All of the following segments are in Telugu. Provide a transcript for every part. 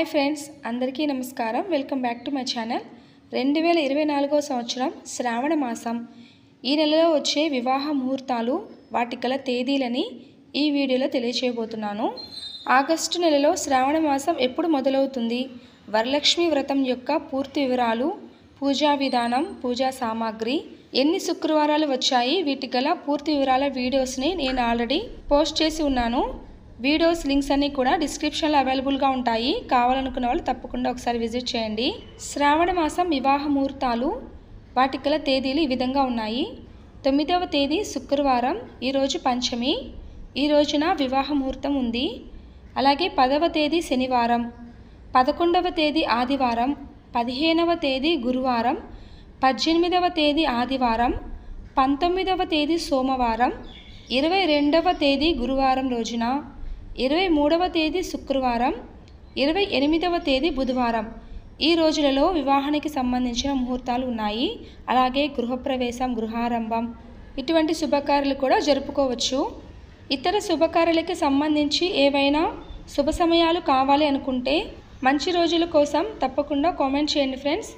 హాయ్ ఫ్రెండ్స్, అందరికీ నమస్కారం. Welcome back to my channel. 2024వ సంవత్సరం శ్రావణ మాసం. ఈ నెలలో వచ్చే వివాహ ముహూర్తాలు, వాటి గల తేదీలని ఈ వీడియోలో తెలియజేయబోతున్నాను. ఆగస్టు నెలలో శ్రావణ మాసం ఎప్పుడు మొదలవుతుంది, వరలక్ష్మి వ్రతం యొక్క పూర్తి వివరాలు, పూజా విధానం, పూజా సామాగ్రి, ఎన్ని శుక్రవారాలు వచ్చాయి, వీటి గల పూర్తి వివరాల వీడియోస్ని నేను ఆల్రెడీ పోస్ట్ చేసి ఉన్నాను. వీడియోస్ లింక్స్ అన్నీ కూడా డిస్క్రిప్షన్లో అవైలబుల్గా ఉంటాయి. కావాలనుకున్న వాళ్ళు తప్పకుండా ఒకసారి విజిట్ చేయండి. శ్రావణ మాసం వివాహ ముహూర్తాలు, వాటి గల తేదీలు ఈ విధంగా ఉన్నాయి. 9వ తేదీ శుక్రవారం, ఈరోజు పంచమి, ఈ రోజున వివాహ ముహూర్తం ఉంది. అలాగే 10వ తేదీ శనివారం, 11వ తేదీ ఆదివారం, 15వ తేదీ గురువారం, 18వ తేదీ ఆదివారం, 19వ తేదీ సోమవారం, 22వ తేదీ గురువారం రోజున, 23వ తేదీ శుక్రవారం, 28వ తేదీ బుధవారం, ఈ రోజులలో వివాహానికి సంబంధించిన ముహూర్తాలు ఉన్నాయి. అలాగే గృహప్రవేశం, గృహారంభం, ఇటువంటి శుభకార్యాలు కూడా జరుపుకోవచ్చు. ఇతర శుభకార్యాలకి సంబంధించి ఏవైనా శుభ సమయాలు కావాలి అనుకుంటే మంచి రోజుల కోసం తప్పకుండా కామెంట్ చేయండి ఫ్రెండ్స్.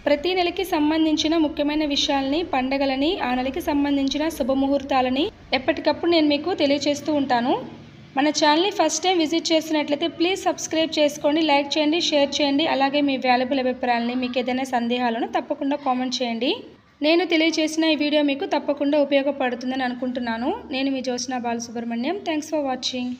ప్రతి నెలకి సంబంధించిన ముఖ్యమైన విషయాలని, పండగలని, ఆ నెలకి సంబంధించిన శుభముహూర్తాలని ఎప్పటికప్పుడు నేను మీకు తెలియజేస్తూ ఉంటాను. మన ఛానల్ని ఫస్ట్ టైం విజిట్ చేసినట్లయితే ప్లీజ్ సబ్స్క్రైబ్ చేసుకోండి, లైక్ చేయండి, షేర్ చేయండి. అలాగే మీ వాల్యుబుల్ అభిప్రాయాలని, మీకు ఏదైనా సందేహాలను తప్పకుండా కామెంట్ చేయండి. నేను తెలియజేసిన ఈ వీడియో మీకు తప్పకుండా ఉపయోగపడుతుందని అనుకుంటున్నాను. నేను మీ Jyotsna Balasubrahmanyam. Thanks for watching.